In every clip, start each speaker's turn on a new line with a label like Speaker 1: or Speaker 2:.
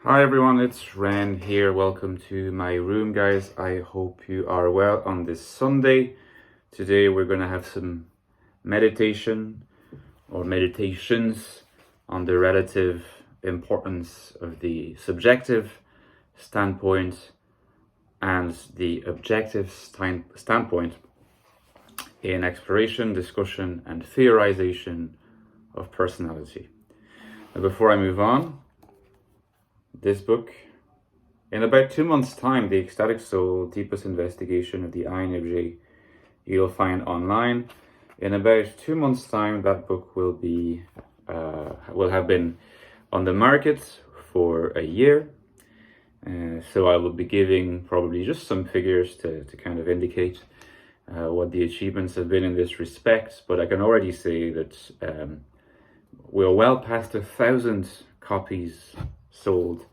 Speaker 1: Hi everyone, it's Ren here. Welcome to my room, guys. I hope you are well on this Sunday. Today we're going to have some meditation or meditations on the relative importance of the subjective standpoint and the objective standpoint in exploration, discussion, and theorization of personality. Now, before I move on, this book, in about 2 months' time, the Ecstatic Soul, Deepest Investigation of the INFJ, you'll find online. In about 2 months' time, that book will have been on the market for a year. So I will be giving probably just some figures to kind of indicate what the achievements have been in this respect. But I can already say that we're well past 1,000 copies sold,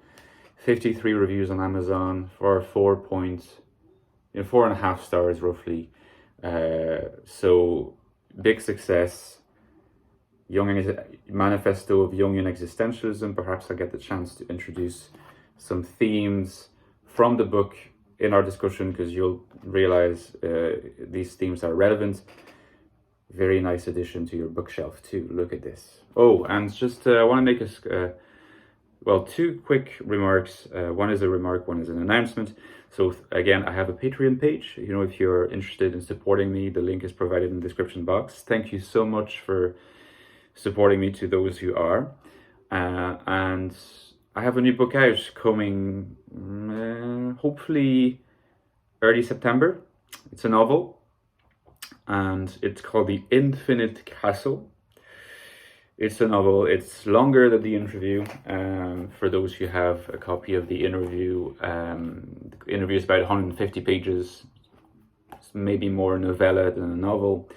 Speaker 1: 53 reviews on Amazon for 4.5 stars roughly. So big success. Manifesto of Jungian existentialism. Perhaps I get the chance to introduce some themes from the book in our discussion, because you'll realize these themes are relevant. Very nice addition to your bookshelf too. Look at this. Oh, and just I want to make two quick remarks. One is a remark, one is an announcement. So again, I have a Patreon page. If you're interested in supporting me, the link is provided in the description box. Thank you so much for supporting me, to those who are. And I have a new book out coming hopefully early September. It's a novel, and it's called The Infinite Castle. It's a novel. It's longer than the interview. For those who have a copy of the interview is about 150 pages. It's maybe more a novella than a novel.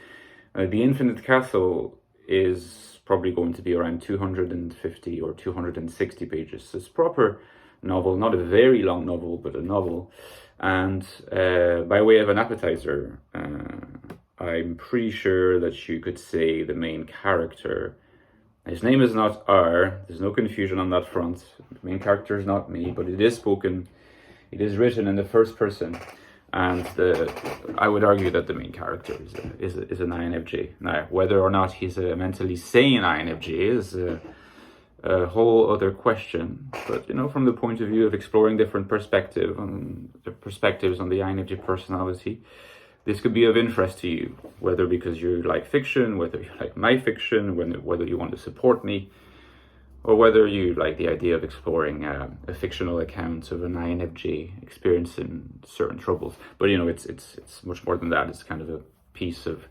Speaker 1: The Infinite Castle is probably going to be around 250 or 260 pages. So it's a proper novel, not a very long novel, but a novel. And by way of an appetizer, I'm pretty sure that you could say the main character, his name is not R, there's no confusion on that front. The main character is not me, but it is written in the first person. And I would argue that the main character is an INFJ. Now, whether or not he's a mentally sane INFJ is a whole other question. But, from the point of view of exploring different perspectives on the INFJ personality, this could be of interest to you, whether because you like fiction, whether you like my fiction, whether you want to support me, or whether you like the idea of exploring a fictional account of an INFJ experiencing certain troubles. But it's much more than that. It's kind of a piece of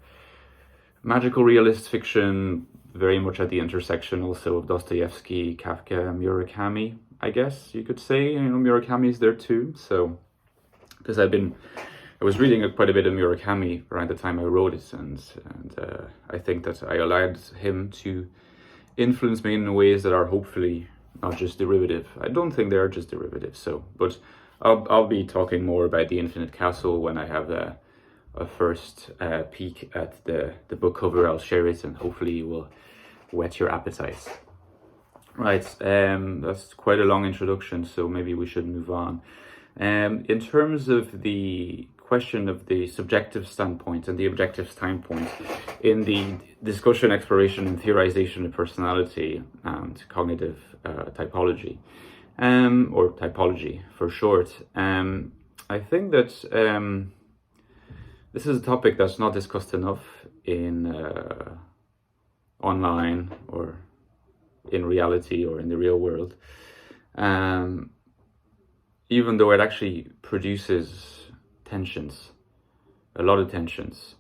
Speaker 1: magical realist fiction, very much at the intersection also of Dostoevsky, Kafka, Murakami, I guess you could say. Murakami is there too. So, because I was reading quite a bit of Murakami around the time I wrote it, and I think that I allowed him to influence me in ways that are hopefully not just derivative. I don't think they are just derivative. So, but I'll be talking more about The Infinite Castle when I have a first peek at the book cover. I'll share it, and hopefully you will whet your appetite. Right, that's quite a long introduction, so maybe we should move on. In terms of the question of the subjective standpoint and the objective standpoint in the discussion, exploration, and theorization of personality and cognitive typology, or typology for short, I think that this is a topic that's not discussed enough in online or in reality or in the real world, even though it actually produces a lot of tensions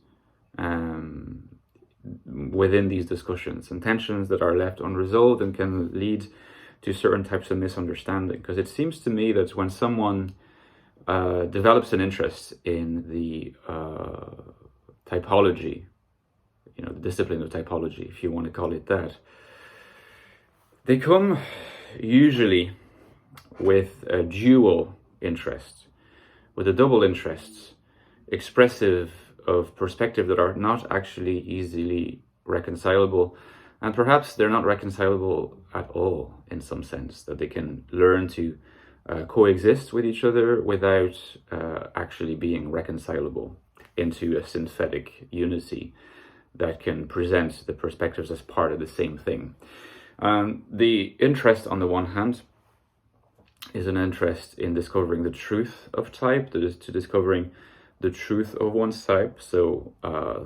Speaker 1: within these discussions, and tensions that are left unresolved and can lead to certain types of misunderstanding. Because it seems to me that when someone develops an interest in the typology, the discipline of typology, if you want to call it that, they come usually with a dual interest, with a double interests, expressive of perspective that are not actually easily reconcilable, And perhaps they're not reconcilable at all in some sense, that they can learn to coexist with each other without actually being reconcilable into a synthetic unity that can present the perspectives as part of the same thing. The interest on the one hand is an interest in discovering the truth of type, to discovering the truth of one's type. So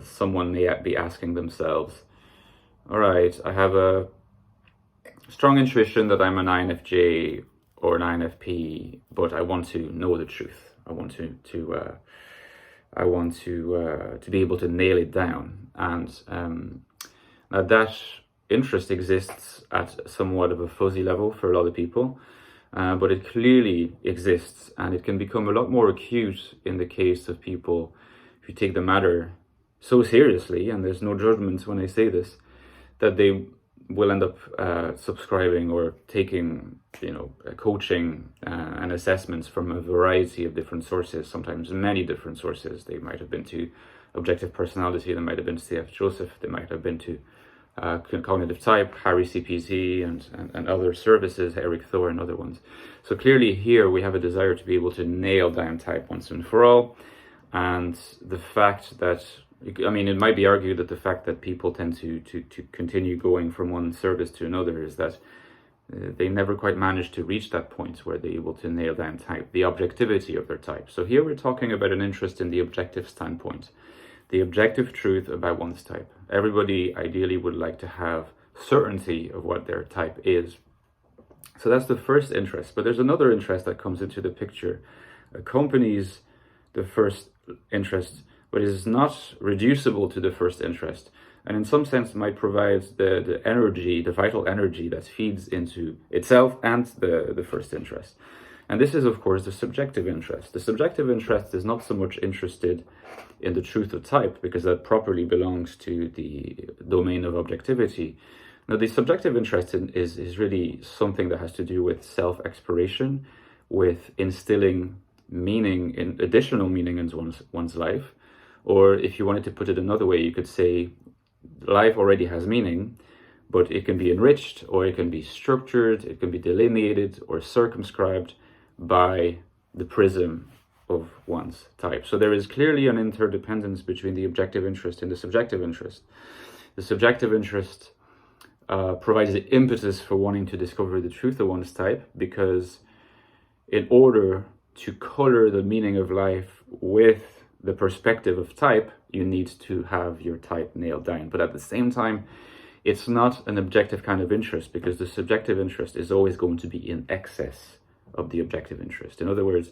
Speaker 1: someone may be asking themselves, all right, I have a strong intuition that I'm an INFJ or an INFP, but I want to know the truth. I want to be able to nail it down. And now that interest exists at somewhat of a fuzzy level for a lot of people, but it clearly exists, and it can become a lot more acute in the case of people who take the matter so seriously, and there's no judgment when I say this, that they will end up subscribing or taking, coaching and assessments from a variety of different sources, sometimes many different sources. They might have been to Objective Personality, they might have been to C.F. Joseph, they might have been to Cognitive Type, Harry CPZ, and other services, Eric Thor and other ones. So clearly here we have a desire to be able to nail down type once and for all. And the fact that, it might be argued that the fact that people tend to continue going from one service to another is that they never quite manage to reach that point where they're able to nail down type, the objectivity of their type. So here we're talking about an interest in the objective standpoint, the objective truth about one's type. Everybody ideally would like to have certainty of what their type is. So that's the first interest. But there's another interest that comes into the picture, accompanies the first interest, but is not reducible to the first interest, and in some sense might provide the energy, the vital energy that feeds into itself and the first interest. And this is, of course, the subjective interest. The subjective interest is not so much interested in the truth of type, because that properly belongs to the domain of objectivity. Now, the subjective interest is really something that has to do with self-exploration, with instilling meaning, additional meaning in one's life. Or if you wanted to put it another way, you could say life already has meaning, but it can be enriched, or it can be structured, it can be delineated or circumscribed by the prism of one's type. So there is clearly an interdependence between the objective interest and the subjective interest. The subjective interest provides the impetus for wanting to discover the truth of one's type, because in order to color the meaning of life with the perspective of type, you need to have your type nailed down. But at the same time, it's not an objective kind of interest, because the subjective interest is always going to be in excess of the objective interest. In other words,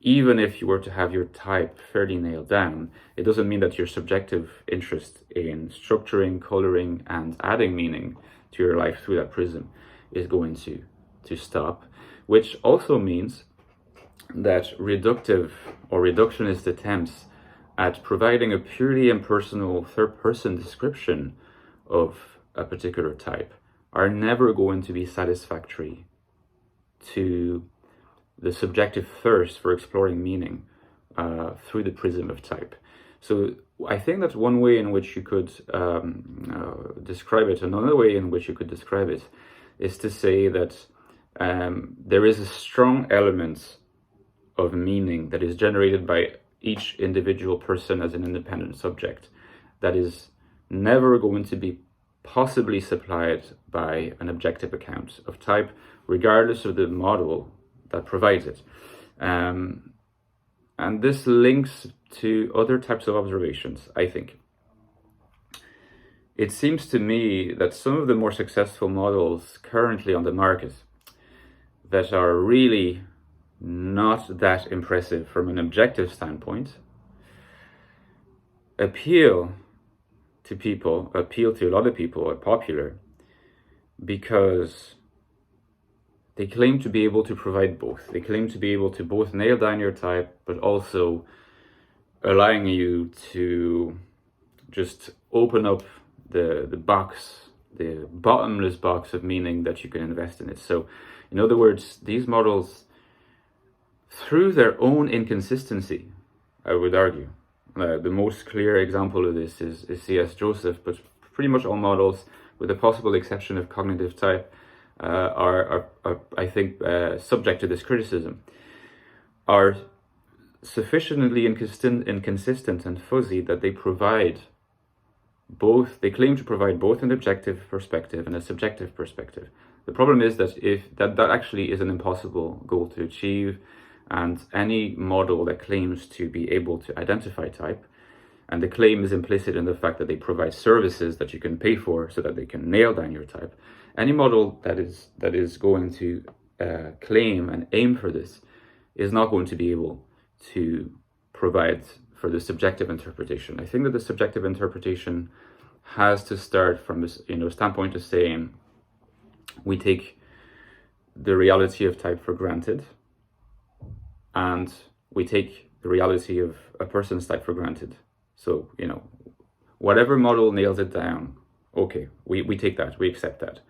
Speaker 1: even if you were to have your type fairly nailed down, it doesn't mean that your subjective interest in structuring, coloring, and adding meaning to your life through that prism is going to stop, which also means that reductive or reductionist attempts at providing a purely impersonal third-person description of a particular type are never going to be satisfactory to the subjective thirst for exploring meaning through the prism of type. So I think that's one way in which you could describe it. Another way in which you could describe it is to say that there is a strong element of meaning that is generated by each individual person as an independent subject that is never going to be possibly supplied by an objective account of type, regardless of the model that provides it. And this links to other types of observations, I think. It seems to me that some of the more successful models currently on the market that are really not that impressive from an objective standpoint appeal to a lot of people, are popular because they claim to be able to provide both. They claim to be able to both nail down your type, but also allowing you to just open up the box, the bottomless box of meaning that you can invest in it. So, in other words, these models, through their own inconsistency, I would argue, the most clear example of this is C.S. Joseph, but pretty much all models with the possible exception of cognitive type, are I think, subject to this criticism, are sufficiently inconsistent and fuzzy that they provide both, they claim to provide both an objective perspective and a subjective perspective. The problem is that that actually is an impossible goal to achieve, and any model that claims to be able to identify type, and the claim is implicit in the fact that they provide services that you can pay for so that they can nail down your type, any model that is going to claim and aim for this is not going to be able to provide for the subjective interpretation. I think that the subjective interpretation has to start from this, standpoint of saying we take the reality of type for granted, and we take the reality of a person's type for granted. So, whatever model nails it down, okay, we take that, we accept that.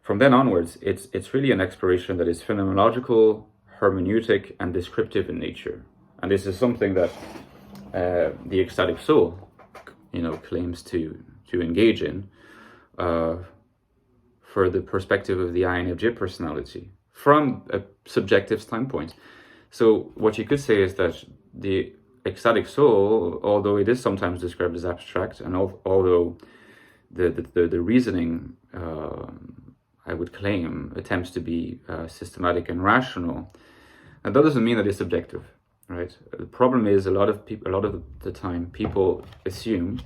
Speaker 1: From then onwards, it's really an exploration that is phenomenological, hermeneutic, and descriptive in nature. And this is something that the Ecstatic Soul, claims to engage in for the perspective of the INFJ personality from a subjective standpoint. So what you could say is that the Ecstatic Soul, although it is sometimes described as abstract, and although the reasoning, I would claim, attempts to be systematic and rational, and that doesn't mean that it's subjective. Right. The problem is a lot of the time people assume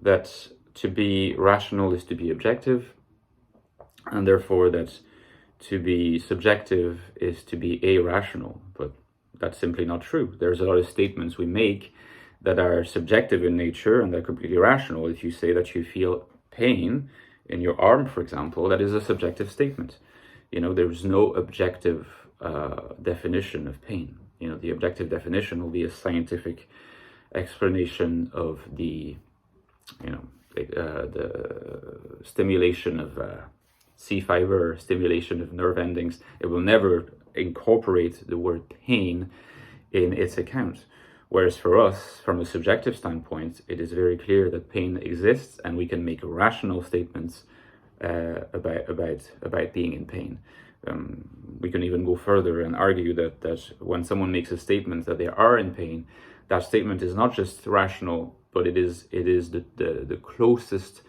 Speaker 1: that to be rational is to be objective, and therefore that to be subjective is to be irrational. But that's simply not true. There's a lot of statements we make that are subjective in nature and they're completely rational. If you say that you feel pain in your arm, for example, that is a subjective statement. There's no objective definition of pain. The objective definition will be a scientific explanation of the stimulation of C fiber, stimulation of nerve endings. It will never incorporate the word pain in its account. Whereas for us, from a subjective standpoint, it is very clear that pain exists, and we can make rational statements about being in pain. We can even go further and argue that when someone makes a statement that they are in pain, that statement is not just rational, but it is the closest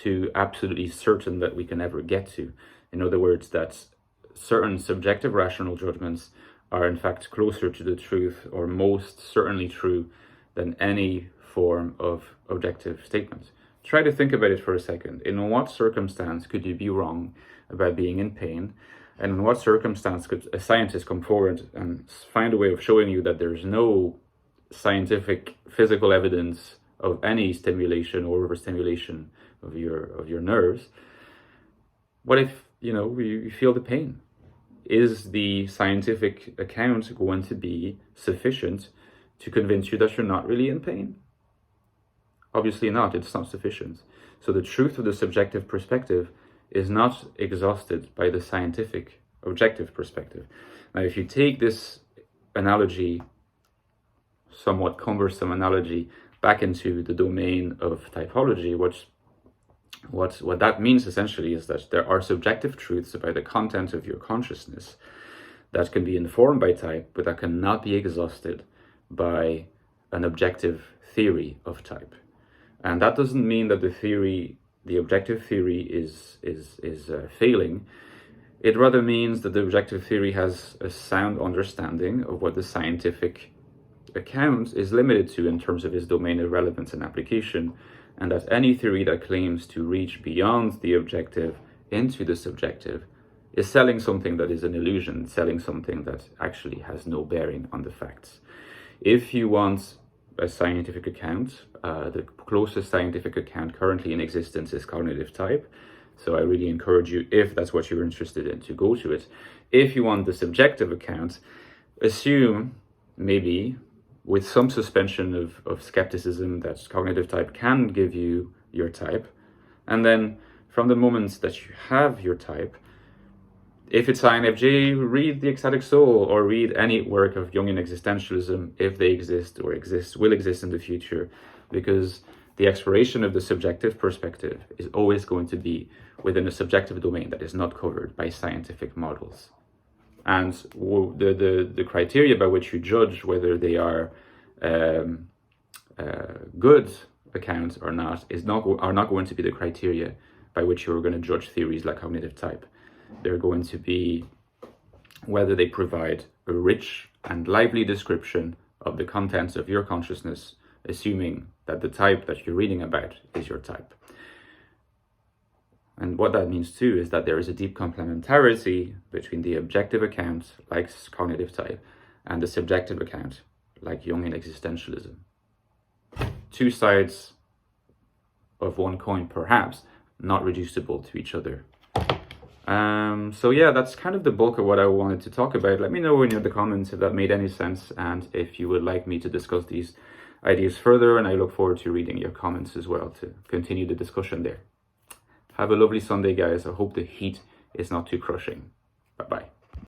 Speaker 1: to absolutely certain that we can ever get to. In other words, that certain subjective rational judgments are in fact closer to the truth, or most certainly true, than any form of objective statement. Try to think about it for a second. In what circumstance could you be wrong about being in pain? And in what circumstance could a scientist come forward and find a way of showing you that there's no scientific physical evidence of any stimulation or overstimulation of your nerves? What if, you feel the pain? Is the scientific account going to be sufficient to convince you that you're not really in pain? Obviously not. It's not sufficient. So the truth of the subjective perspective is not exhausted by the scientific objective perspective. Now, if you take this analogy, somewhat cumbersome analogy, back into the domain of typology, what that means essentially is that there are subjective truths about the content of your consciousness that can be informed by type, but that cannot be exhausted by an objective theory of type. And that doesn't mean that the objective theory is failing. It rather means that the objective theory has a sound understanding of what the scientific account is limited to in terms of its domain of relevance and application, and that any theory that claims to reach beyond the objective into the subjective is selling something that is an illusion, selling something that actually has no bearing on the facts. If you want a scientific account, the closest scientific account currently in existence is cognitive type. So I really encourage you, if that's what you're interested in, to go to it. If you want the subjective account, assume, maybe with some suspension of skepticism, that cognitive type can give you your type. And then from the moment that you have your type, if it's INFJ, read the Ecstatic Soul, or read any work of Jungian existentialism, if they exist or will exist in the future, because the exploration of the subjective perspective is always going to be within a subjective domain that is not covered by scientific models. And the criteria by which you judge whether they are good accounts or not are not going to be the criteria by which you're going to judge theories like cognitive type. They're going to be whether they provide a rich and lively description of the contents of your consciousness, assuming that the type that you're reading about is your type. And what that means too is that there is a deep complementarity between the objective account, like cognitive type, and the subjective account, like Jungian existentialism. Two sides of one coin, perhaps, not reducible to each other. So yeah, that's kind of the bulk of what I wanted to talk about. Let me know in the comments if that made any sense and if you would like me to discuss these ideas further, and I look forward to reading your comments as well to continue the discussion there. Have a lovely Sunday, guys. I hope the heat is not too crushing. Bye-bye.